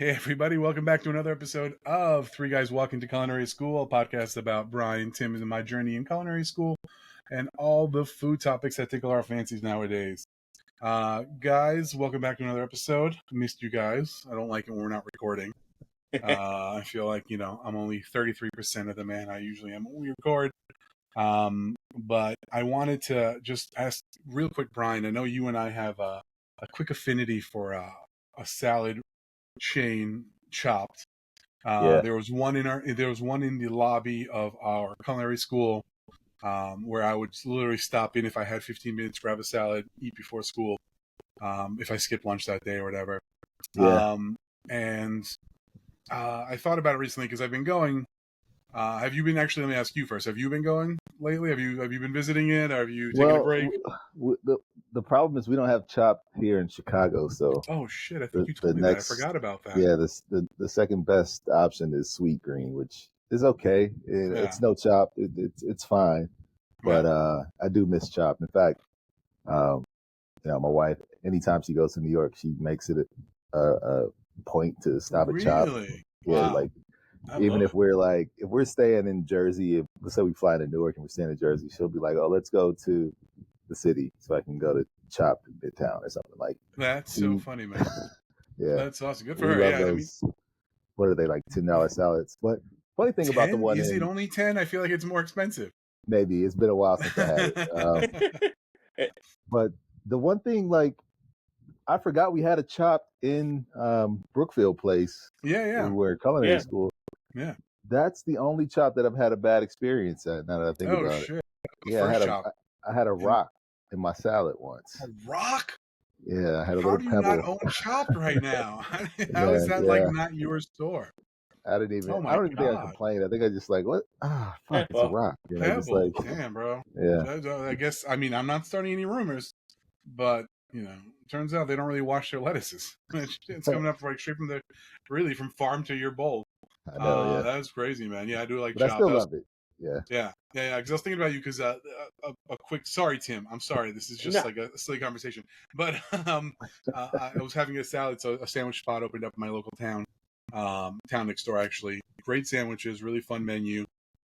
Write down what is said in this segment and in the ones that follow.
Hey, everybody, welcome back to another episode of Three Guys Walking to Culinary School, a podcast about Brian, Tim, and my journey in culinary school and all the food topics that tickle our fancies nowadays. Guys, welcome back to another episode. Missed you guys. I don't like it when we're not recording. I feel like, I'm only 33% of the man I usually am when we record. But I wanted to just ask real quick, Brian, I know you and I have a quick affinity for a salad chain, Chopped. Yeah. There was one in the lobby of our culinary school, where I would literally stop in if I had 15 minutes, grab a salad, eat before school, if I skipped lunch that day or whatever. Yeah. And I thought about it recently because I've been going. Have you been actually? Let me ask you first. Have you been going lately? Have you been visiting it? Or have you taken a break? The problem is we don't have Chopped here in Chicago, so Oh shit! I think you the told me that. I next, forgot about that. yeah, the second best option is Sweet Green, which is okay. It's no Chopped. It's fine, but I do miss Chopped. In fact, my wife, anytime she goes to New York, she makes it a point to stop at Chopped. Really? Yeah, Wow. like even if we're staying in Jersey, let's say we fly to Newark and we're staying in Jersey, she'll be like, "Oh, let's go to the city so I can go to Chopped in Midtown or something like." That's so funny, man. Yeah, that's awesome. Good for we her. love Yeah, those. What are they, like $10 salads? But funny thing about the 10? one Is it only 10? I feel like it's more expensive. maybe it's been a while since I had it. But the one thing, like, I forgot we had a Chopped in Brookfield Place. Yeah. We were in culinary school. Yeah. That's the only Chopped that I've had a bad experience at. Now that I think about shit. it. The Yeah, first I had a rock in my salad once. A rock? Yeah, I had a How little do you pebble. not own Chopped right now? How is that like not your store? I don't even Oh my think I complained. I think I just like, what? Fuck, it's a rock. Just Pebble. like, Damn, bro. yeah. I guess, I'm not starting any rumors, but, turns out they don't really wash their lettuces. It's coming up straight from farm to your bowl. I know, yeah. That's crazy, man. Yeah, I do like But Chopped. I still love it. Yeah. Yeah. Because I was thinking about you because a quick. Sorry, Tim. I'm sorry. This is just like a silly conversation. But I was having a salad, so a sandwich spot opened up in my local town next door. Actually, great sandwiches, really fun menu.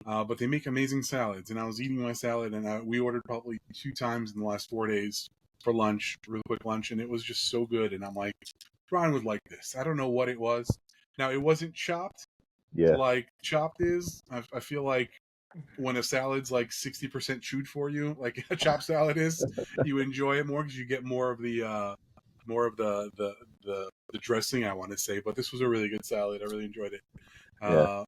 But they make amazing salads, and I was eating my salad, and we ordered probably 2 times in the last 4 days for lunch, real quick lunch, and it was just so good. And I'm like, Brian would like this. I don't know what it was. Now it wasn't Chopped. Yeah. Like Chopped is. I feel like when a salad's like 60% chewed for you, like a Chopped salad is, you enjoy it more because you get more of the dressing, I want to say. But this was a really good salad. I really enjoyed it.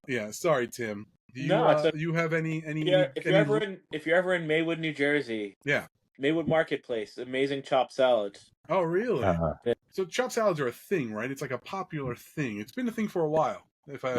Yeah. Sorry, Tim. Do you have any? Yeah, if you're ever in Maywood, New Jersey, yeah, Maywood Marketplace, amazing Chopped salads. Oh, really? Yeah. So Chopped salads are a thing, right? It's like a popular thing. It's been a thing for a while, if I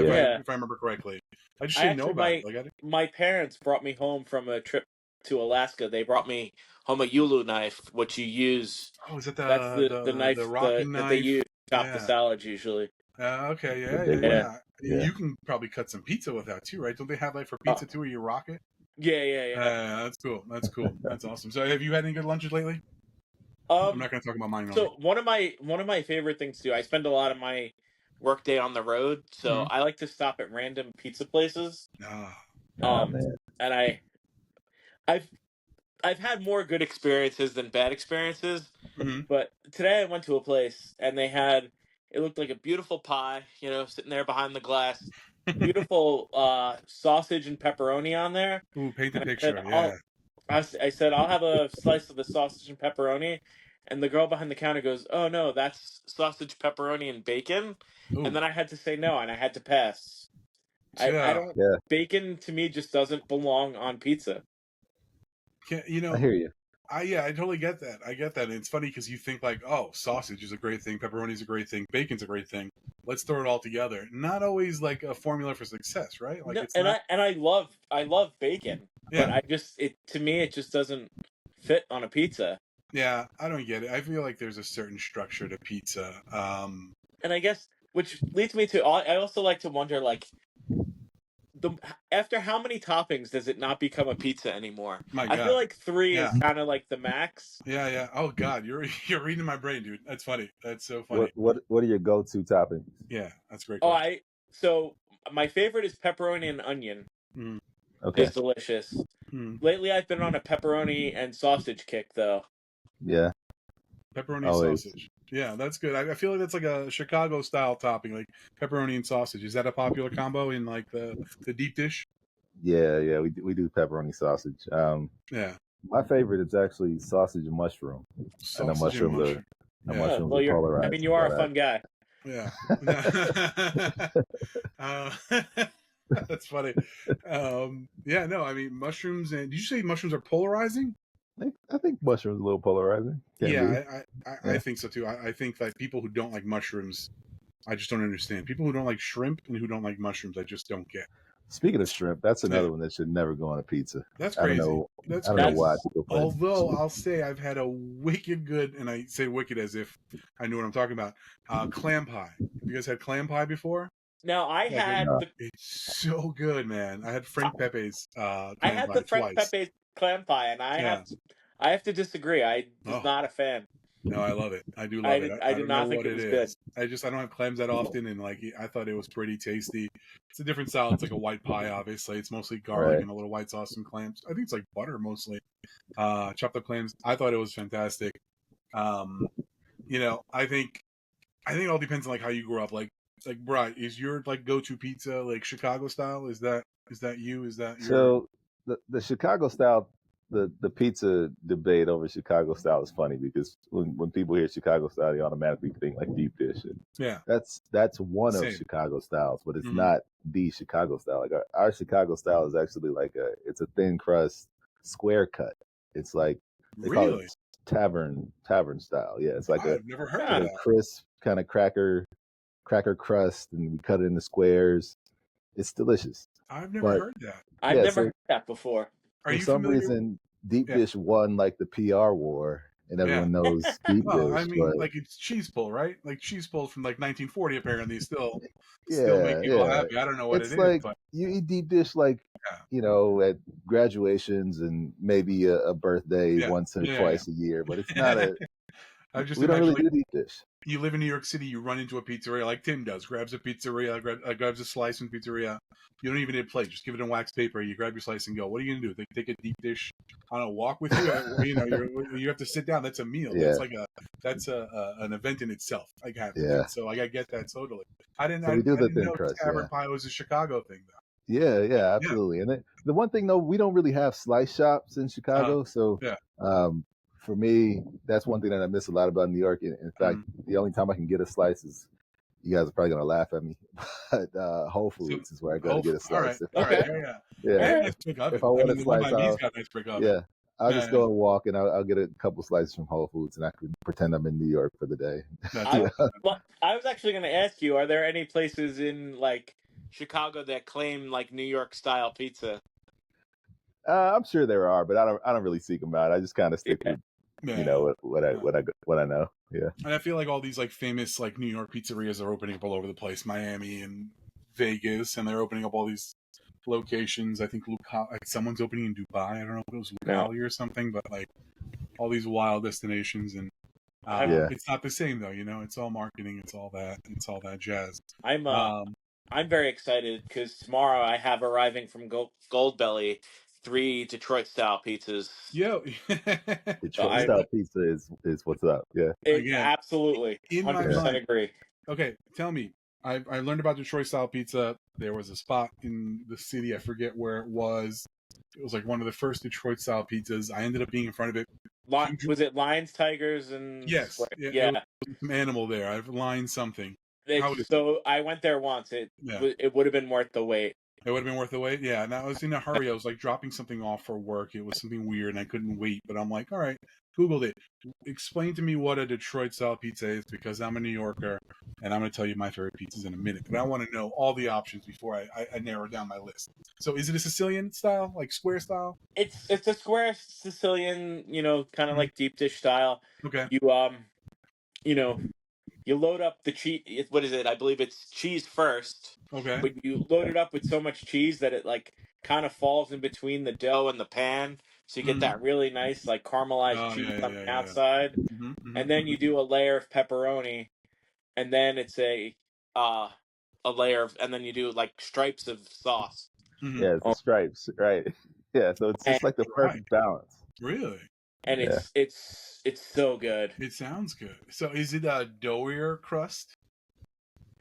remember correctly. I just didn't know about it. My parents brought me home from a trip to Alaska. They brought me home a Yulu knife, which you use. Oh, is that that's the knife rocking knife that they use to chop the salads usually? Okay, yeah. You can probably cut some pizza with that too, right? Don't they have like for pizza too, where you rock it? Yeah. That's cool. That's awesome. So, have you had any good lunches lately? I'm not going to talk about mine. So one of my favorite things to do, I spend a lot of my workday on the road, so I like to stop at random pizza places. Man. And I've had more good experiences than bad experiences. But today I went to a place and it looked like a beautiful pie, sitting there behind the glass. Beautiful sausage and pepperoni on there. Ooh, paint the picture. I said, I'll have a slice of the sausage and pepperoni. And the girl behind the counter goes, "Oh, no, that's sausage, pepperoni, and bacon." Ooh. And then I had to say no, and I had to pass. Bacon to me just doesn't belong on pizza. I hear you. I totally get that. I get that. And it's funny because you think like, oh, sausage is a great thing, pepperoni is a great thing, bacon's a great thing. Let's throw it all together. Not always like a formula for success, right? Like I love bacon, but to me it just doesn't fit on a pizza. Yeah, I don't get it. I feel like there's a certain structure to pizza. And I guess which leads me to I also like to wonder, like, after how many toppings does it not become a pizza anymore? My I feel God. like 3 Yeah. is kind of like the max. Yeah, yeah. Oh God, you're reading my brain, dude. That's funny. That's so funny. What are your go-to toppings? Yeah, that's a great Oh, question. so my favorite is pepperoni and onion. Mm, Okay. Is delicious. mm. Lately, I've been on a pepperoni and sausage kick, though. Yeah. Pepperoni Always. sausage. Yeah, that's good. I feel like that's like a Chicago style topping, like pepperoni and sausage. Is that a popular combo in like the deep dish? Yeah, yeah. We do pepperoni sausage. Yeah, My favorite is actually sausage and mushroom. I know sausage and mushrooms are mushroom. Yeah, Well, polarized, you are a but fun guy. yeah. uh, that's funny. Yeah, no, I mean mushrooms. And did you say mushrooms are polarizing? I think mushrooms are a little polarizing. Can be. Yeah, I Yeah. think so too. I think that people who don't like mushrooms, I just don't understand. People who don't like shrimp and who don't like mushrooms, I just don't get. Speaking of shrimp, that's Yeah, another one that should never go on a pizza. that's I don't crazy. know. That's I don't know crazy. why That's people put. Although I'll say I've had a wicked good, and I say wicked as if I knew what I'm talking about. Clam pie. Have you guys had clam pie before? now I Like had No. the it's so good, man. I had Frank Pepe's I clam had the pie Frank twice. Pepe clam pie, and Yeah. I have to disagree. I was Oh not a fan. no, I love it. I do love it. I I did don't know not think what it it was good. is. I don't have clams that often, and like I thought it was pretty tasty. It's a different style. It's like a white pie, obviously. It's mostly garlic Right. and a little white sauce and clams. I think it's like butter mostly. Chopped up clams. I thought it was fantastic. Um, I think it all depends on like how you grew up. Like Brian, is your like go to pizza like Chicago style? Is that you? Is that your So the Chicago style, the pizza debate over Chicago style is funny because when people hear Chicago style, they automatically think like deep dish. And yeah, that's one of same. Chicago styles, but it's Mm-hmm. not the Chicago style. Like our Chicago style is actually like it's a thin crust, square cut. It's like they call it Really? tavern style. Yeah, it's like I've never heard of Huh. a that. crisp kind of cracker crust, and we cut it into squares. It's delicious. I've never But heard that. I've yeah, never so heard that before. Are for you some familiar? reason, deep Yeah, dish won like the PR war, and yeah. everyone knows deep Well, I dish. mean, But like it's cheese pull, right? Like cheese pull from like 1940 apparently still make yeah, people yeah, happy. I don't know what it it's is, like but you eat deep dish like at graduations and maybe a birthday yeah, once or yeah, twice a year. But it's not yeah. a. I just We don't imagine really like do deep dish. you live in New York City, you run into a pizzeria like Tim does, grabs a pizzeria, grabs a slice from pizzeria. You don't even need a plate, just give it a wax paper. You grab your slice and go. What are you gonna do? Take a deep dish on a walk with you? You have to sit down. That's a meal. Yeah, That's an event in itself. Like having yeah. that. So like I get that totally. So we do I the didn't thin know crust. tavern Yeah, pie was a Chicago thing though. yeah, yeah. Yeah. Absolutely. And the one thing though, we don't really have slice shops in Uh, Chicago, so yeah. um, for me, that's one thing that I miss a lot about New York. In fact, Mm. the only time I can get a slice is you guys are probably gonna laugh at me, but Whole So, Foods is where I go to get a all right, slice. all right, Okay. yeah, yeah. They Yeah, All have right. nice brick oven. if I I want a mean, the one slice, by me's got a nice brick oven. yeah, I'll Yeah, just yeah, go and walk and I'll get a couple slices from Whole Foods and I can pretend I'm in New York for the day. that's I Yeah, awesome. well, I was actually going to ask you: are there any places in like Chicago that claim like New York style pizza? I'm sure there are, but I don't really seek them out. I just kind of stick Yeah. with Yeah, yeah. what I know. Yeah, And I feel like all these like famous like New York pizzerias are opening up all over the place, Miami and Vegas, and they're opening up all these locations. I think like someone's opening in Dubai. I don't know if it was No, Lucali or something, but like all these wild destinations, and I'm yeah. it's not the same though. It's all marketing. It's all that jazz. I'm Um, I'm very excited because tomorrow I have arriving from Gold Belly 3 Detroit style pizzas. yo, So Detroit I'm style pizza is what's up. Yeah, again absolutely in my 100% mind. agree. Okay, tell me. I learned about Detroit style pizza. There was a spot in the city. I forget where it was. It was like one of the first Detroit style pizzas. I ended up being in front of it. Huge. Was it Lions, Tigers, and Yes, yeah, it yeah? was some animal there. I've lined something. How It's is it? so I went there once. Yeah, It would have been worth the wait. it would have been worth the wait. Yeah, and I was in a hurry. I was like dropping something off for work. It was something weird, and I couldn't wait. But I'm like, all right, Googled it. Explain to me what a Detroit style pizza is because I'm a New Yorker, and I'm going to tell you my favorite pizzas in a minute. But I want to know all the options before I narrow down my list. So, is it a Sicilian style, like square style? It's a square Sicilian, kind of Mm, like deep dish style. okay. You you know you load up the cheese. What is it? I believe it's cheese first. Okay. But you load it up with so much cheese that it like kind of falls in between the dough and the pan, so you get Mm-hmm. that really nice like caramelized Oh cheese yeah, on yeah, the yeah. outside. Mm-hmm, mm-hmm. And then you do a layer of pepperoni, and then it's uh a layer of, and then you do like stripes of sauce. Mm-hmm. Yeah, it's the Oh, stripes, right? Yeah, so it's and, just like the Right. perfect balance. Really? and Yeah. it's so good. It sounds good. So is it a doughier crust?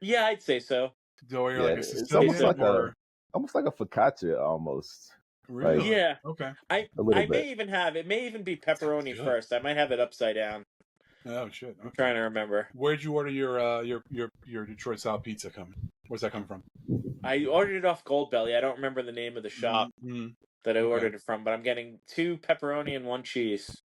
Yeah, I'd say so. Doughier Yeah, like a it's almost It's Sicilian like or a focaccia almost. Like really? yeah. Okay. a little I bit. may even have it. May even be Sounds pepperoni good. first. I might have it upside down. Oh shit. I'm Okay. trying to remember. Where'd you order your Detroit style pizza coming? Where's that coming from? I ordered it off Goldbelly. I don't remember the name of the shop Mm-hmm. that I Okay. ordered it from, but I'm getting 2 pepperoni and 1 cheese.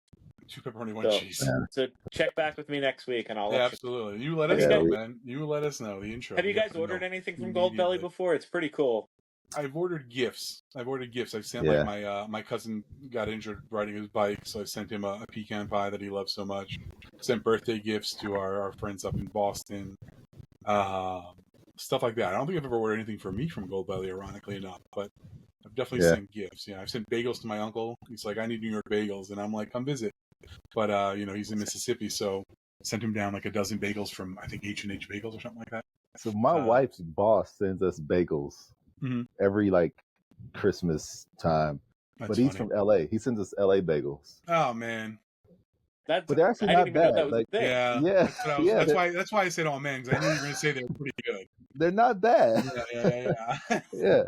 2 pepperoni, 1 So, cheese. Yeah, so check back with me next week, and I'll Yeah, let you. absolutely. You let Have us you yeah. guys know, man. You let us know the intro. Have you We guys gotta know ordered anything from Goldbelly immediately. before? It's pretty cool. I've ordered gifts. I've sent Yeah. like my cousin got injured riding his bike, so I sent him a pecan pie that he loves so much. Sent birthday gifts to our friends up in Boston. Stuff like that. I don't think I've ever ordered anything for me from Goldbelly, ironically enough, but I've definitely Yeah. sent gifts. Yeah, I've sent bagels to my uncle. He's like, I need New York bagels, and I'm like, come visit. But he's in Mississippi, so sent him down like a dozen bagels from I think H&H Bagels or something like that. So my wife's boss sends us bagels Mhm. every like Christmas time. That's But he's funny. from LA. He sends us LA bagels. Oh man, That's But they're actually I didn't not even know that bad. was a Like thing. yeah. yeah, That's what I was. yeah, That's why I said oh man, because I knew you were going to say they were pretty good. they're not bad. Yeah. Yeah. Yeah,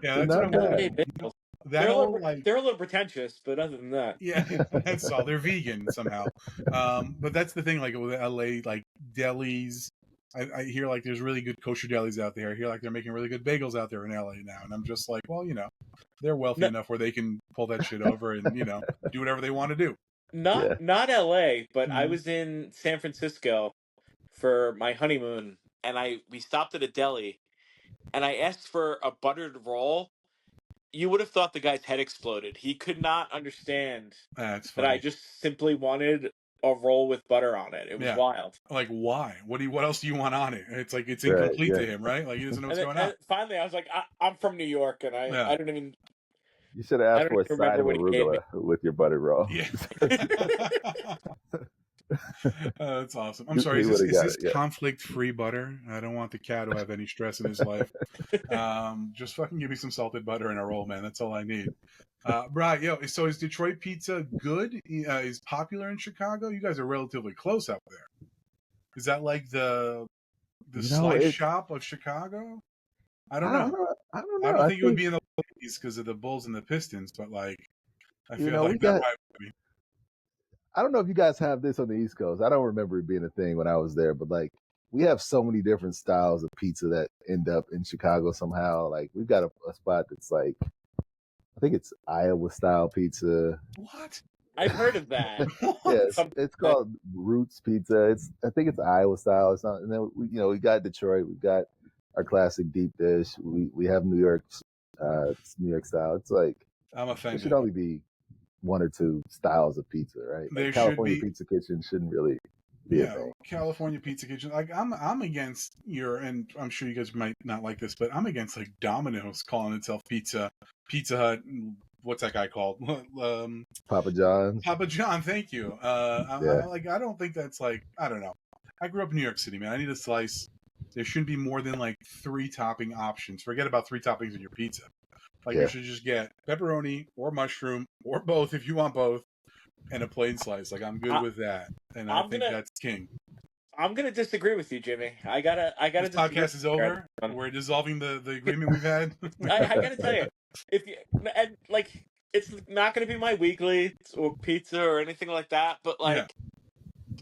They're that's what not I'm going bad. LA to. bagels. That whole like They're a little pretentious, but other than that, yeah, that's all. They're vegan somehow. But that's the thing. Like with LA, like delis, I hear like there's really good kosher delis out there. I hear like they're making really good bagels out there in LA now, and I'm just like, well, they're wealthy no, enough where they can pull that shit over and do whatever they want to do. Yeah. not LA, but I Mm-hmm. was in San Francisco for my honeymoon, and we stopped at a deli, and I asked for a buttered roll. You would have thought the guy's head exploded. He could not understand That's that I funny. just simply wanted a roll with butter on it. It was Yeah. wild. Like why? What else do you want on it? It's like it's Right. incomplete Yeah. to him, right? Like he doesn't know And, what's then, going on. and finally, I was like, I'm from New York, and Yeah. You should have I asked don't for a even side remember of what he gave me. arugula with your butter roll. Yeah. That's awesome. I'm He sorry. would have Is got this it. Yeah. conflict-free butter? I don't want the cat to have any stress in his life. Just fucking give me some salted butter in a roll, man. That's all I need. Right, so is Detroit pizza good? Is popular in Chicago? You guys are relatively close up there. Is that like the slice It's shop of Chicago? I don't I don't know. know. I don't I know. don't I think it would think be in the ladies because of the Bulls and the Pistons, but like I feel we like that got. might be. I don't know if you guys have this on the East Coast. I don't remember it being a thing when I was there, but like we have so many different styles of pizza that end up in Chicago somehow. Like we've got a spot that's like I think it's Iowa style pizza. What? I've heard of that. Yeah, What? it's called Roots Pizza. I think it's Iowa style. It's not. And then we got Detroit. We've got our classic deep dish. We have New York, New York style. It's like I'm there should offended. only be one or two styles of pizza, right? Like There should California be. Pizza Kitchen shouldn't really be a Yeah, thing. California Pizza Kitchen. Like I'm against and I'm sure you guys might not like this, but I'm against like Domino's calling itself Pizza Hut. What's that guy called? Papa John's. Papa John. Thank you. Yeah. I don't think that's like I don't know. I grew up in New York City, man. I need a slice. There shouldn't be more than like 3 topping options. Forget about 3 toppings in your pizza. Like Yeah. you should just get pepperoni or mushroom or both if you want both, and a plain slice. Like I'm good with that, and I think that's king. I'm gonna disagree with you, Jimmy. I gotta This disagree. podcast is over. We're dissolving the agreement we've had. I gotta tell you, if you and like, it's not gonna be my weekly or pizza or anything like that. But like,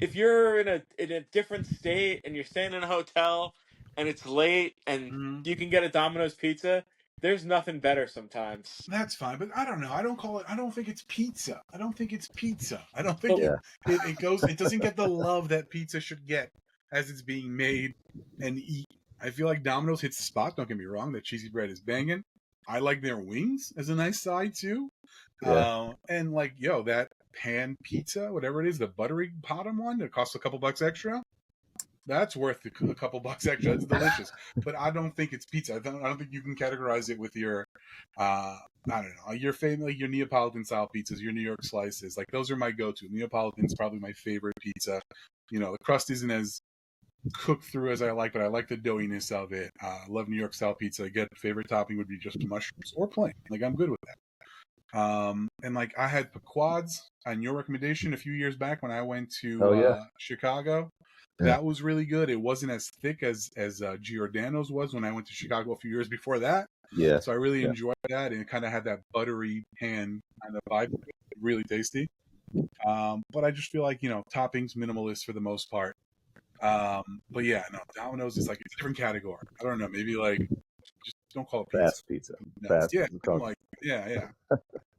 if you're in a different state and you're staying in a hotel and it's late and you can get a Domino's pizza, there's nothing better sometimes. That's fine, but I don't know. I don't think it's pizza. I don't think it's pizza. I don't think Yeah. it doesn't get the love that pizza should get as it's being made and eaten. I feel like Domino's hits the spot. Don't get me wrong. That cheesy bread is banging. I like their wings as a nice side too. Yeah. And like, that pan pizza, whatever it is, the buttery bottom one that costs a couple bucks extra. That's worth a couple bucks extra. It's delicious, but I don't think it's pizza. I don't think you can categorize it with your, I don't know, your famous, like your Neapolitan style pizzas, your New York slices. Like those are my go-to. Neapolitan's probably my favorite pizza. You know, the crust isn't as cooked through as I like, but I like the doughiness of it. I love New York style pizza. Again, favorite topping would be just mushrooms or plain. Like I'm good with that. And like I had pequods on your recommendation a few years back when I went Oh to yeah, Chicago. yeah, That was really good. It wasn't as thick as Giordano's was when I went to Chicago a few years before that. yeah, So I really yeah. enjoyed that, and it kind of had that buttery pan kind of vibe. Really tasty. But I just feel like toppings minimalist for the most part. But yeah, no, Domino's is like it's a different category. I don't know, maybe like just don't call it pizza. Fast pizza. Nuts. Fast. Yeah, It's something called like yeah.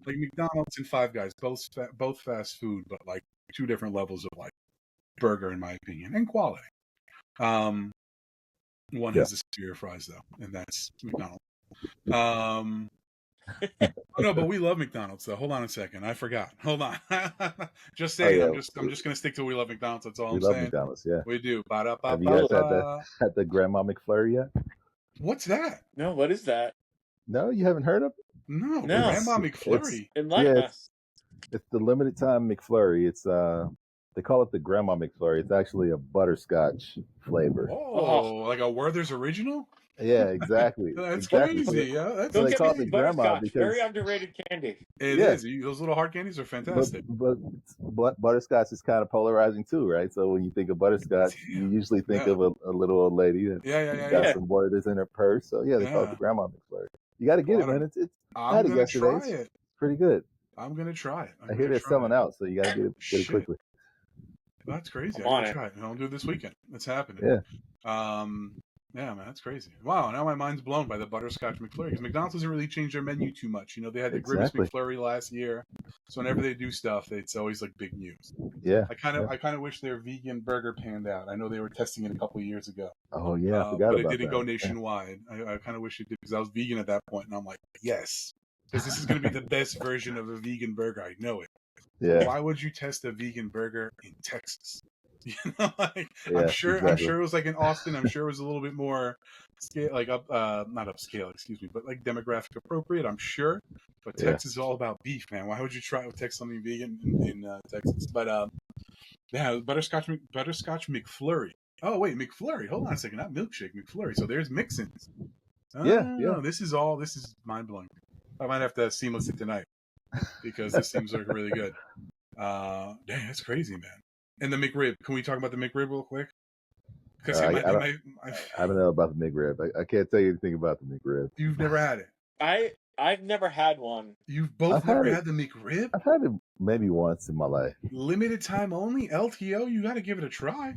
Like McDonald's and Five Guys, both fast food, but like two different levels of like burger, in my opinion, and quality. Um, One yeah. has the superior fries though, and that's McDonald's. Um, oh no, but we love McDonald's though. Hold on a second, I forgot. Hold on, just Oh saying. yeah, I'm just gonna stick to we love McDonald's. That's all we I'm love saying. McDonald's. Yeah. We do. Ba da ba Have you ba guys Really? ba. had the Grandma McFlurry yet? What's that? No, what is that? No, you haven't heard of No, it? No. Grandma It's McFlurry. Enlighten yeah, us. it's the limited time McFlurry. It's they call it the Grandma McFlurry. It's actually a butterscotch flavor. Oh, Oh, like a Werther's original? Yeah, exactly, That's exactly. crazy. Yeah, So go they get me call it some the Grandma butterscotch. Very because underrated candy. it yeah, is. Those little hard candies are but fantastic. but butterscotch is kind of polarizing too, right? So when you think of butterscotch, you Damn. usually think Yeah. of a little old lady Yeah, that's yeah, yeah, got yeah. Yeah. some Werther's in her purse. So yeah, they call it the Yeah. Grandma McFlurry. You got to get Well, it, man. It's I I'm had it gonna yesterday. try It's it. pretty good. I'm gonna try it. I'm I hear gonna they're try selling it. out, so you got to get it Shit. quickly. That's crazy. I'm I gotta on it. try it. And I'll do it this weekend. It's happening. Yeah, Um, yeah, man, that's crazy. Wow, now my mind's blown by the butterscotch McFlurry because McDonald's doesn't really change their menu too much. They had the Grimace exactly. McFlurry last year, so whenever they do stuff, it's always like big news. Yeah, yeah. I kind of wish their vegan burger panned out. I know they were testing it a couple of years ago, Oh yeah, I forgot but it about didn't go that. Yeah. nationwide. I kind of wish it did because I was vegan at that point, and I'm like, yes, because this is going to be the best version of a vegan burger. I know it. Yeah, Why would you test a vegan burger in Texas? Like yeah, I'm exactly. sure it was like in Austin. I'm sure it was a little bit more scale, like not upscale, excuse me, but like demographic appropriate. I'm sure. But Yeah, Texas is all about beef, man. Why would you try to test something vegan in Texas? But yeah, butterscotch McFlurry. Oh wait, McFlurry. Hold on a second, not milkshake, McFlurry. So there's mix-ins. yeah. Oh, this is mind blowing. I might have to seamless it tonight because this seems like really good. Dang, that's crazy, man. And the McRib. Can we talk about the McRib real quick? Because I don't. I don't know about the McRib. I can't tell you anything about the McRib. you've never had it. I've never had one. You've both I've had never it. had the McRib. I've had it maybe once in my life. Limited time only. LTO. You got to give it a try.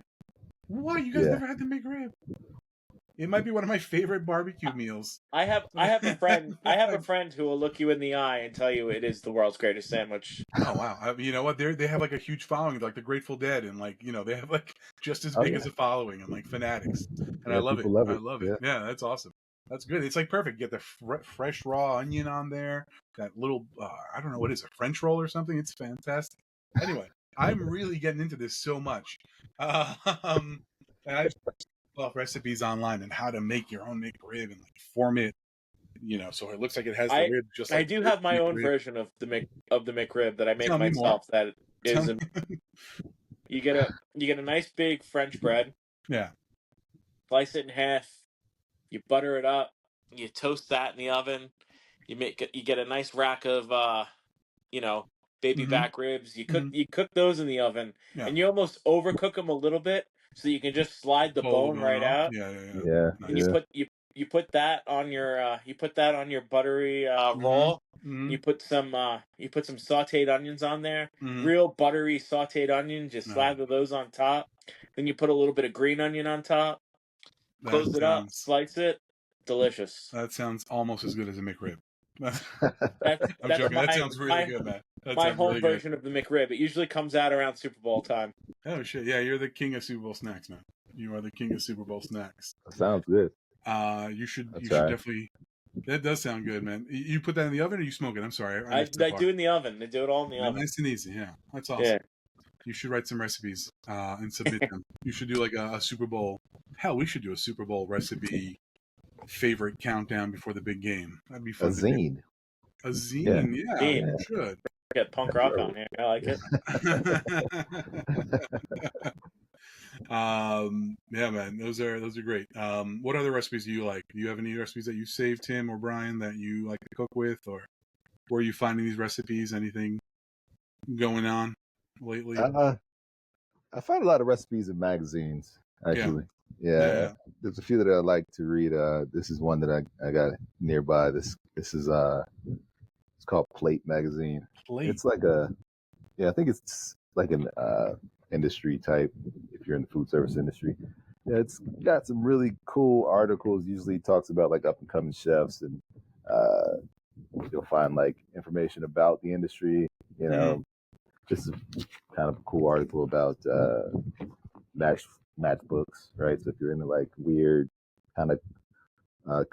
Why you guys Yeah. never had the McRib? It might be one of my favorite barbecue meals. I have a friend who will look you in the eye and tell you it is the world's greatest sandwich. Oh wow! You know what? They have like a huge following, like the Grateful Dead, and like they have like just as Oh big yeah. as a following, and like fanatics. And I Yeah, love it. people love I it. love it. Yeah. Yeah, that's awesome. That's good. It's like perfect. You get the fresh raw onion on there. That little I don't know what is a French roll or something. It's fantastic. Anyway, I'm really getting into this so much, and I just love recipes online and how to make your own McRib and like form it. So it looks like it has the rib just I like do the have my own McRib. version of the McRib that I make Tell me more. myself. That Tell is, me. you get a nice big French bread, Yeah. slice it in half, you butter it up, you toast that in the oven, you get a nice rack of baby Mm-hmm. back ribs. Mm-hmm. You cook those in the oven, Yeah. and you almost overcook them a little bit so you can just slide the Pull the bone bone right off. out. Yeah. Yeah. And Nice. you put that on your buttery Mm-hmm. roll. Mm-hmm. You put some sautéed onions on there, Mm-hmm. real buttery sautéed onions. Just No. slather those on top. Then you put a little bit of green onion on top. That Close it up, sounds slice it. Delicious. almost as good as a McRib. I'm That's joking. That sounds really good, man. That my sounds home really good. version of the McRib. It usually comes out around Super Bowl time. Oh shit! Yeah, you're the king of Super Bowl snacks, man. You are the king of Super Bowl snacks. Sounds good. You should That's you should right. definitely. That does sound good, man. You put that in the oven or you smoke it? I'm sorry, I I missed that part. do in the oven. I do it all in the oven. Nice and easy. Yeah, that's awesome. Yeah. You should write some recipes and submit them. You should do like a Super Bowl. Hell, we should do a Super Bowl recipe favorite countdown before the big game. That'd be A fun to do. zine. A Yeah. zine, yeah, Zine. we should. Get punk rock on here. I like it. Yeah, man, those are great. What other recipes do you like? Do you have any recipes that you saved, Tim or Brian, that you like to cook with, or where are you finding these recipes? Anything going on lately? I find a lot of recipes in magazines, actually. Yeah. Yeah. There's a few that I like to read. This is one that I got nearby. This is it's called Plate Magazine. Plate. It's like I think it's like an industry type, if you're in the food service industry. Yeah, it's got some really cool articles. Usually talks about like up and coming chefs, and you'll find like information about the industry. You know, this is kind of a cool article about matchbooks, right? So if you're into like weird kind of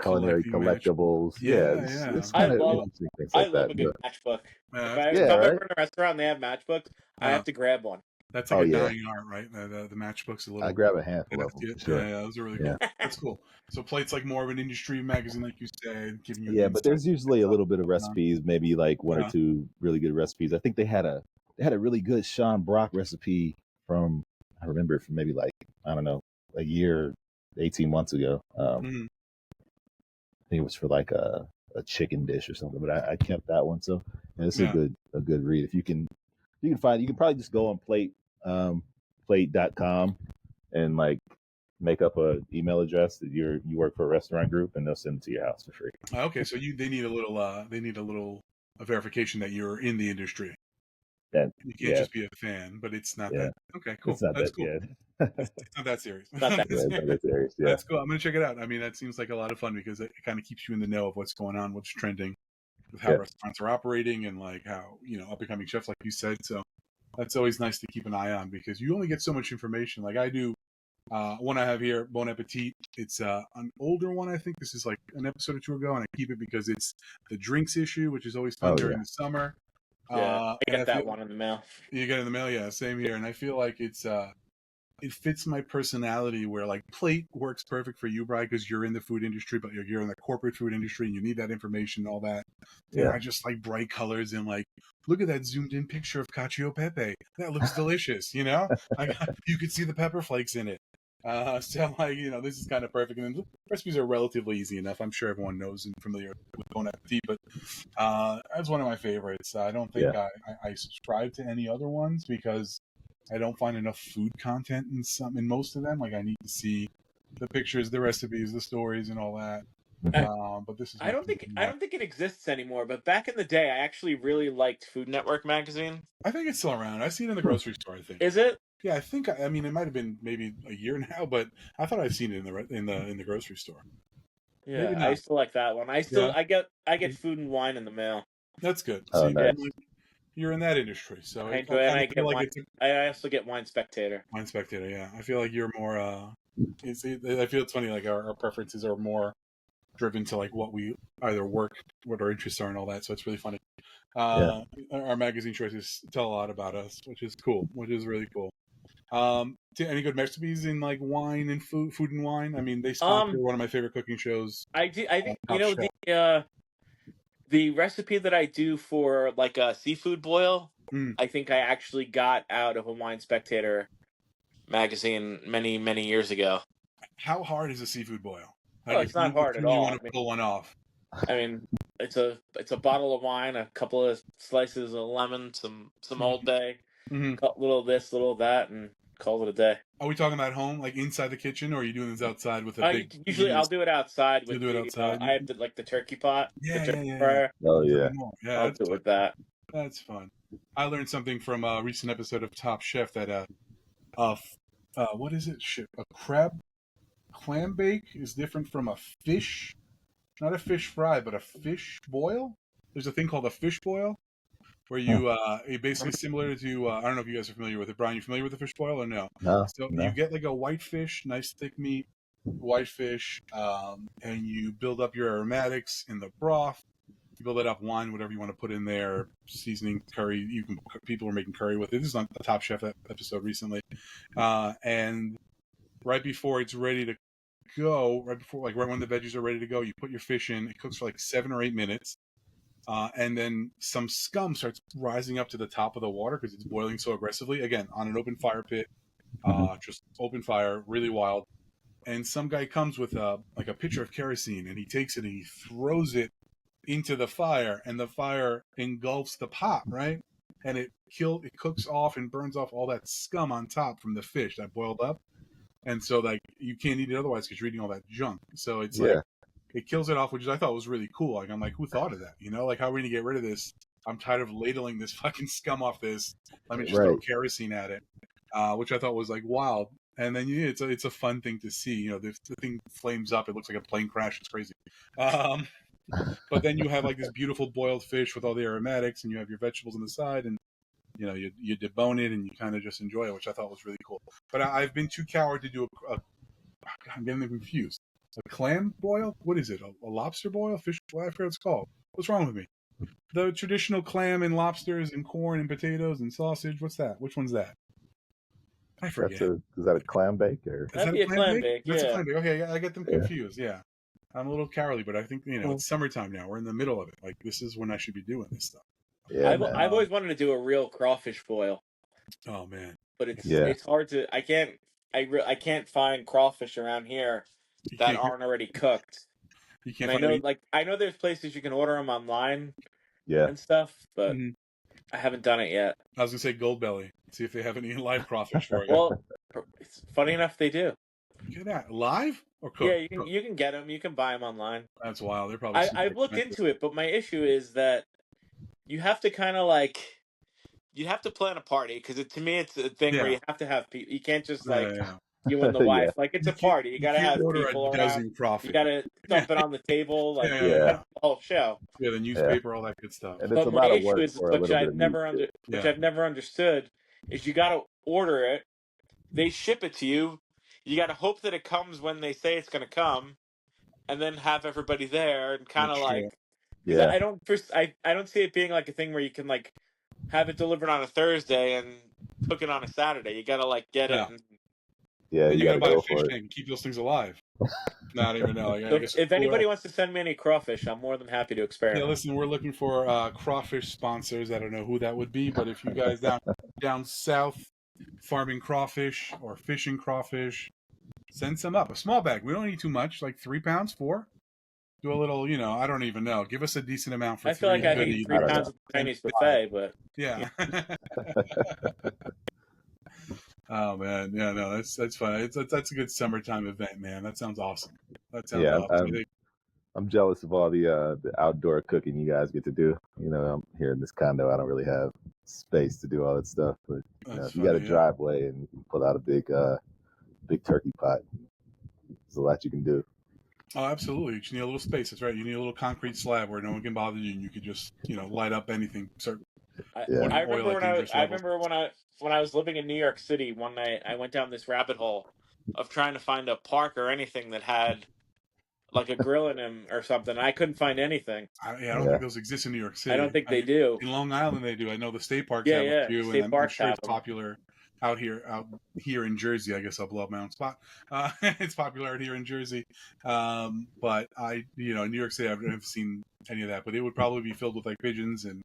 culinary collectibles, it's kind of interesting things like that. I love a good matchbook. If I'm right? ever in a restaurant and they have matchbooks, I have to grab one. That's like a dying art, right? The matchbooks a little. I grab a handful of them. Sure. Yeah, those are really cool. That's cool. So Plate's like more of an industry magazine, like you said, giving you. Yeah, but there's usually a little bit of recipes, maybe like one or two really good recipes. I think they had a really good Sean Brock recipe from, I remember it from maybe like, I don't know, a year, 18 months ago. I think it was for like a chicken dish or something, but I kept that one. So it's a good read. If you can find, you can probably just go on plate.com and like make up a email address that you work for a restaurant group, and they'll send it to your house for free. Okay, so they need a little verification that you're in the industry. That you can't just be a fan, but it's not that. Okay, cool. It's not That's that cool. It's not that serious. Not that serious. Yeah. That's cool. I'm gonna check it out. I mean, that seems like a lot of fun because it kind of keeps you in the know of what's going on, what's trending, with how restaurants are operating, and like how up and coming chefs, like you said. So that's always nice to keep an eye on because you only get so much information. Like I do. One I have here, Bon Appetit. It's an older one, I think. This is like an episode or two ago, and I keep it because it's the drinks issue, which is always fun during the summer. Yeah, I get that one in the mail. You get it in the mail, yeah, same here. And I feel like it fits my personality where like Plate works perfect for you, Brian, because you're in the food industry, but you're in the corporate food industry and you need that information and all that. Yeah. I just like bright colors and like, look at that zoomed in picture of cacio pepe. That looks delicious, you could see the pepper flakes in it. So like, this is kind of perfect. And the recipes are relatively easy enough. I'm sure everyone knows and familiar with Bon Appetit, but that's one of my favorites. I don't think I subscribe to any other ones because I don't find enough food content in most of them. Like I need to see the pictures, the recipes, the stories, and all that. But this is. I don't think it exists anymore. But back in the day, I actually really liked Food Network magazine. I think it's still around. I see it in the grocery store. I think. Is it? Yeah, I think. I mean, it might have been maybe a year now, but I thought I'd seen it in the grocery store. Yeah, I used to like that one. I get Food and Wine in the mail. That's good. Oh, nice. You're in that industry, so I enjoy it. I also get Wine Spectator. Wine Spectator, yeah. I feel like you're more. I feel it's funny. Like our preferences are more driven to like what we either work, what our interests are, and all that. So it's really funny. Our magazine choices tell a lot about us, which is cool. Which is really cool. Any good recipes in like wine and food and wine? I mean, they sponsor one of my favorite cooking shows. I think the recipe that I do for like a seafood boil, I think I actually got out of a Wine Spectator magazine many, many years ago. How hard is a seafood boil? Like it's not hard at all. You want to pull one off? I mean, it's a bottle of wine, a couple of slices of lemon, some Old Bay, little this, little that, and call it a day. Are we talking about home, like inside the kitchen, or are you doing this outside with a big? Usually, I'll do it outside. You'll do it outside. I have the turkey pot. Yeah, the turkey fryer. Oh yeah. I'll do it with that. That's fun. I learned something from a recent episode of Top Chef that what is it? Shit, a clam bake is different from a fish, not a fish fry, but a fish boil. There's a thing called a fish boil, where you it basically similar to I don't know if you guys are familiar with it. Brian, you familiar with the fish boil or no? No. You get like a white fish, nice thick meat, white fish, and you build up your aromatics in the broth, You build it up, wine, whatever you want to put in there, seasoning, curry. People are making curry with it. This is on the Top Chef episode recently, and right before it's ready to go, right when the veggies are ready to go, you put your fish in. It cooks for like 7 or 8 minutes. And then some scum starts rising up to the top of the water because it's boiling so aggressively. Again, on an open fire pit, just open fire, really wild. And some guy comes with a pitcher of kerosene, and he takes it and he throws it into the fire, and the fire engulfs the pot, right? And it cooks off and burns off all that scum on top from the fish that boiled up. And so like you can't eat it otherwise because you're eating all that junk. So it's like it kills it off, which I thought was really cool. Like I'm like, who thought of that? Like, how are we gonna get rid of this? I'm tired of ladling this fucking scum off this. Let me just throw kerosene at it, which I thought was like wild. And then it's a fun thing to see. The thing flames up. It looks like a plane crash. It's crazy. But then you have like this beautiful boiled fish with all the aromatics, and you have your vegetables on the side, and you debone it and you kind of just enjoy it, which I thought was really cool. But I've been too coward to do I'm getting them confused. A clam boil? What is it? A lobster boil? Fish? Well, I forget what it's called. What's wrong with me? The traditional clam and lobsters and corn and potatoes and sausage. What's that? Which one's that? I forget. Is that a clam bake? Or? That'd be a clam bake. That's a clam bake. Okay, I get them confused. Yeah. I'm a little cowardly, but I think, it's summertime now. We're in the middle of it. Like, this is when I should be doing this stuff. Yeah, I've always wanted to do a real crawfish boil. Oh, man. But it's hard to... I can't find crawfish around here that aren't already cooked. You can't I know there's places you can order them online yeah, and stuff, but I haven't done it yet. I was going to say Goldbelly. See if they have any live crawfish for you. Well, it's funny enough they do. Look at that. Live or cooked? Yeah, you can get them. You can buy them online. That's wild. They're probably I've looked into it, but my issue is that you have to kind of like... You have to plan a party, because to me it's a thing where you have to have people. You can't just you and the wife. Like, it's a party. You got to have people around. You got to dump it on the table. Like, the whole show. Yeah, the newspaper, all that good stuff. And it's a lot of work for which I've never understood, is you got to order it. They ship it to you. You got to hope that it comes when they say it's going to come, and then have everybody there and kind of like. Yeah. I don't see it being like a thing where you can like have it delivered on a Thursday and cook it on a Saturday. You gotta like get it. And you gotta buy go a fish tank and keep those things alive. Not even know. If anybody wants to send me any crawfish, I'm more than happy to experiment. Yeah, listen, we're looking for crawfish sponsors. I don't know who that would be, but if you guys down south farming crawfish or fishing crawfish, send some up. A small bag. We don't need too much, like 3 pounds, 4. Do a little, I don't even know. Give us a decent amount for I feel like I need 3 pounds of Chinese buffet, but... Yeah. Oh, man. Yeah, no, that's fun. That's a good summertime event, man. That sounds awesome. That sounds awesome. I'm jealous of all the outdoor cooking you guys get to do. I'm here in this condo. I don't really have space to do all that stuff. But if you got a driveway and you can pull out a big turkey pot, there's a lot you can do. Oh, absolutely. You just need a little space. That's right. You need a little concrete slab where no one can bother you, and you could just, light up anything. I remember when I was living in New York City one night, I went down this rabbit hole of trying to find a park or anything that had like a grill in them or something. I couldn't find anything. I don't think those exist in New York City. I don't think they do. In Long Island, they do. I know the state parks have a few, and I'm sure it's popular out here in Jersey. I guess I'll blow up my own spot. It's popular out here in Jersey, but in New York City, I haven't seen any of that. But it would probably be filled with like pigeons and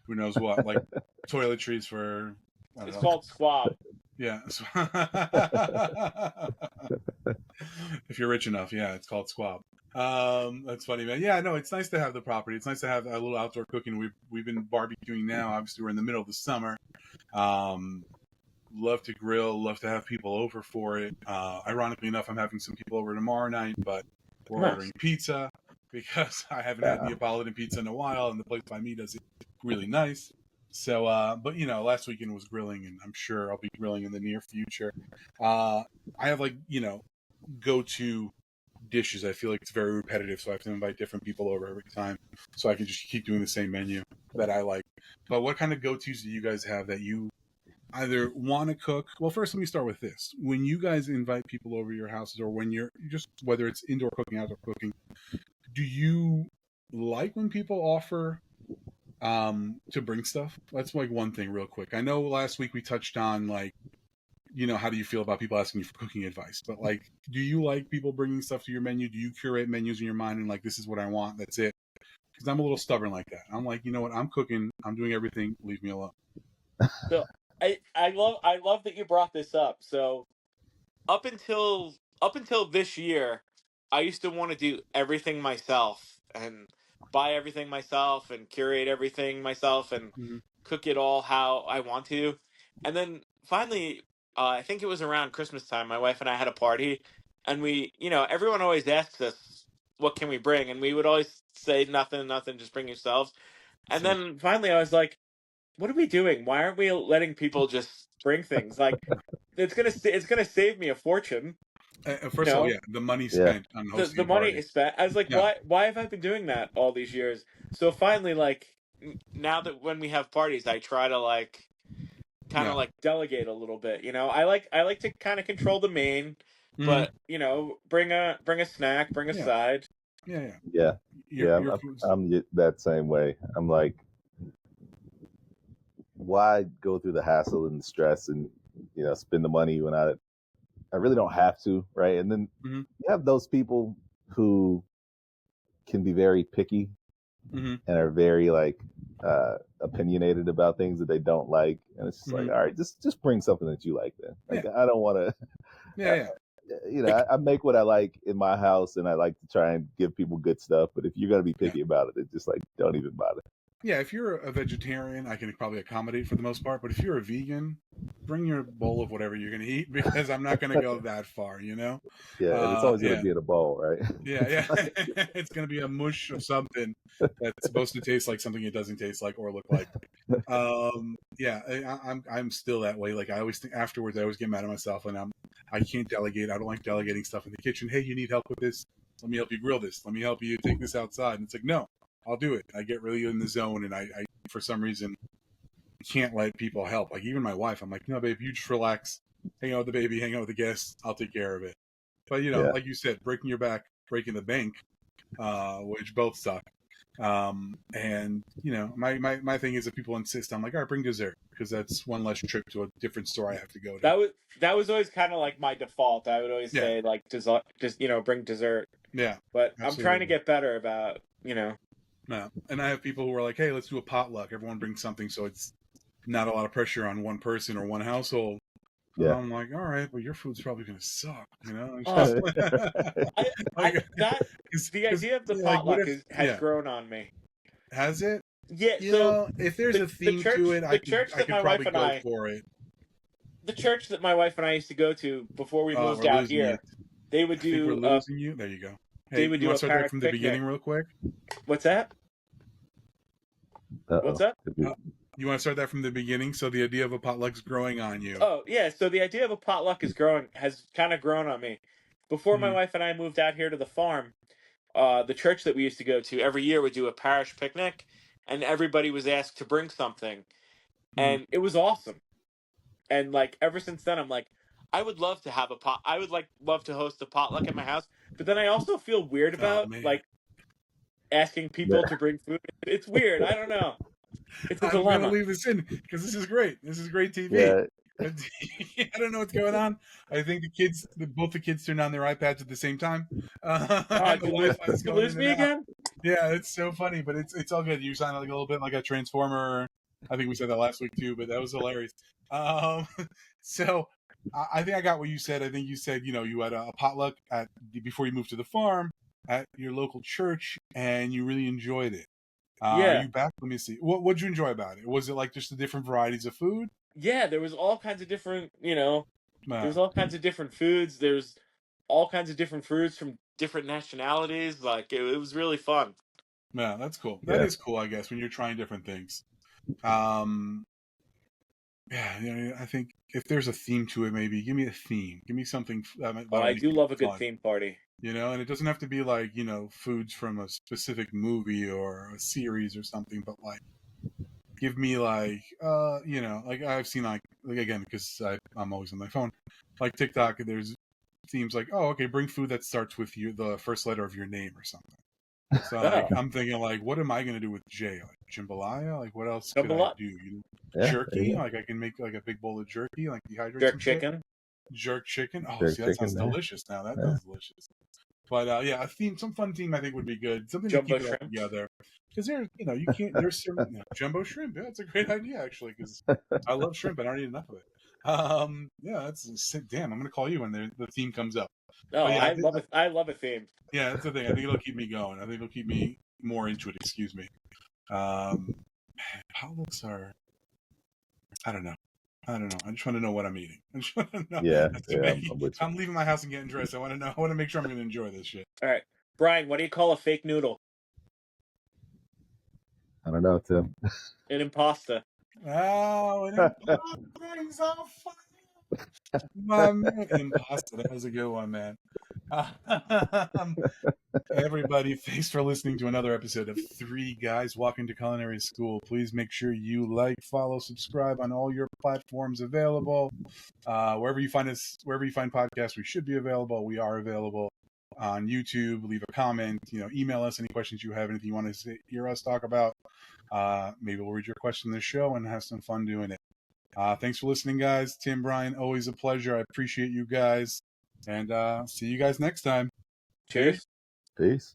who knows what, like toiletries for. It's called squab. Yeah. If you're rich enough, it's called squab. That's funny, man. Yeah, no, it's nice to have the property. It's nice to have a little outdoor cooking. We've been barbecuing now. Obviously, we're in the middle of the summer. Love to grill. Love to have people over for it. Ironically enough, I'm having some people over tomorrow night, but we're ordering pizza because I haven't had Neapolitan pizza in a while, and the place by me does it really nice. So, but last weekend was grilling, and I'm sure I'll be grilling in the near future. I have go-to dishes. I feel like it's very repetitive, so I have to invite different people over every time, so I can just keep doing the same menu that I like. But what kind of go-tos do you guys have that you either want to cook? Well, first, let me start with this. When you guys invite people over your houses, or when you're just, whether it's indoor cooking, outdoor cooking, do you like when people offer to bring stuff. That's like one thing real quick. I know last week we touched on like, how do you feel about people asking you for cooking advice? But like, do you like people bringing stuff to your menu? Do you curate menus in your mind and like, this is what I want, that's it? Because I'm a little stubborn like that. I'm like, you know what? I'm cooking. I'm doing everything. Leave me alone. So I love that you brought this up. So up until this year, I used to want to do everything myself and buy everything myself and curate everything myself and Mm-hmm. cook it all how I want to. And then finally, I think it was around Christmas time, my wife and I had a party, and everyone always asks us, what can we bring? And we would always say nothing, nothing, just bring yourselves. And Same. then finally I was like, what are we doing? Why aren't we letting people just bring things? Like, it's gonna save me a fortune. You First of all, know, yeah, the money Yeah. spent on hosting the a money party. is spent. I was like, Yeah, why have I been doing that all these years? So finally, like, now that when we have parties, I try to like kind of yeah. like delegate a little bit. I like to kind of control the main, Mm-hmm. but bring a snack, bring a Yeah, side. yeah, yeah. Yeah. Yeah. Your food's I'm that same way. I'm like, why go through the hassle and the stress and spend the money when I really don't have to, right? And then mm-hmm. you have those people who can be very picky Mm-hmm. and are very like opinionated about things that they don't like, and it's just Mm-hmm. like, all right, just bring something that you like then. Yeah, Like I don't want to, yeah, yeah. Like, I make what I like in my house, and I like to try and give people good stuff. But if you're gonna be Yeah. picky about it, it's just like don't even bother. Yeah, if you're a vegetarian, I can probably accommodate for the most part. But if you're a vegan, bring your bowl of whatever you're going to eat because I'm not going to go that far, you know? Yeah, and it's always gonna Yeah, be in a bowl, right? yeah, It's yeah. like, It's going to be a mush of something that's supposed to taste like something it doesn't taste like or look like. Yeah, I'm still that way. Like I always think afterwards, I always get mad at myself, and I can't delegate. I don't like delegating stuff in the kitchen. Hey, you need help with this? Let me help you grill this. Let me help you take this outside. And it's like, no, I'll do it. I get really in the zone, and I for some reason can't let people help. Like even my wife, I'm like, no, babe, you just relax, hang out with the baby, hang out with the guests. I'll take care of it. But yeah, like you said, breaking your back, breaking the bank, which both suck. And my thing is if people insist, I'm like, all right, bring dessert because that's one less trip to a different store I have to go to. that was always kind of like my default. I would always Yeah, say like dessert, just bring dessert. yeah, But I'm trying to absolutely. get better about. Yeah. And I have people who are like, hey, let's do a potluck. Everyone brings something, so it's not a lot of pressure on one person or one household. yeah. I'm like, all right, but your food's probably gonna suck, It's Oh, just I like, that the because idea of the like, what potluck if, has grown on me. has it? Yeah, so If there's the a the theme to church it, the church I that could my wife probably and go I for it. the church that my wife and I used to go to before we moved We're out losing you. here, they would I think we're do losing you. There you go. they Hey, would you do want a to start that parish from the picnic. beginning real quick? What's that? Uh What's oh. that? You want to start that from the beginning? So the idea of a potluck's growing on you. Oh, yeah, so the idea of a potluck has kind of grown on me. Before my Mm-hmm. wife and I moved out here to the farm, the church that we used to go to every year would do a parish picnic, and everybody was asked to bring something, Mm-hmm. and it was awesome. And like ever since then, I'm like, I would love to have a pot. I would like love to host a potluck at my house, but then I also feel weird Oh about man. like asking people to bring food. It's weird. I don't know. It's a I'm gonna dilemma. leave this in because this is great. This is great TV. Yeah, I don't know what's going on. I think both the kids turned on their iPads at the same time, Oh, and the did you lose? Wi-Fi is Did you going lose in me and out. again? Yeah, it's so funny, but it's all good. You sound like a little bit like a transformer. I think we said that last week too, but that was hilarious. Um, so I think I got what you said. I think you said you had a potluck before you moved to the farm at your local church, and you really enjoyed it. Are Yeah, you back? Let me see. What'd you enjoy about it? Was it like just the different varieties of food? yeah. There was all kinds of different. There's Uh, all kinds of different foods. There's all kinds of different fruits from different nationalities. Like it was really fun. yeah, that's cool. That yeah, is cool, I guess, when you're trying different things. Um, yeah, I think if there's a theme to it, maybe give me a theme. Give me something Oh, that'll I make do it love a good fun. theme party. And it doesn't have to be like foods from a specific movie or a series or something, but like give me like like I've seen like again because I'm always on my phone, like TikTok. There's themes like, oh, okay, bring food that starts with the first letter of your name or something. So like I'm thinking like, what am I gonna do with J? Like jambalaya? Like what else could I do? Jerky? Like I can make like a big bowl of jerky, like dehydrate some chicken. Jerk chicken. Oh, Jerk see, that sounds chicken, delicious now. That sounds delicious. But yeah, some fun theme I think would be good. Something Jumbo to keep it all shrimp. together. Because you can't. There's some jumbo shrimp. Yeah, that's a great idea actually. Because I love shrimp, but I don't eat enough of it. Yeah, that's damn. I'm gonna call you when the theme comes up. Oh, But yeah, I love it. I love a theme. Yeah, that's the thing. I think it'll keep me going. I think it'll keep me more into it. Excuse me. Politics are. I don't know. I just want to know what I'm eating. I just want to know. Yeah, I'm leaving my house and getting dressed. I want to know. I want to make sure I'm going to enjoy this shit. All right, Brian. What do you call a fake noodle? I don't know, Tim. An impasta. Oh, an impasta on fire. My man, impasta. That was a good one, man. Everybody, thanks for listening to another episode of Three Guys Walking to Culinary School. Please make sure you like, follow, subscribe on all your platforms available. Wherever you find us, wherever you find podcasts, we should be available. We are available on YouTube. Leave a comment. Email us any questions you have, anything you want to hear us talk about. Maybe we'll read your question in the show and have some fun doing it. Thanks for listening, guys. Tim, Brian, always a pleasure. I appreciate you guys. And see you guys next time. Cheers. Peace.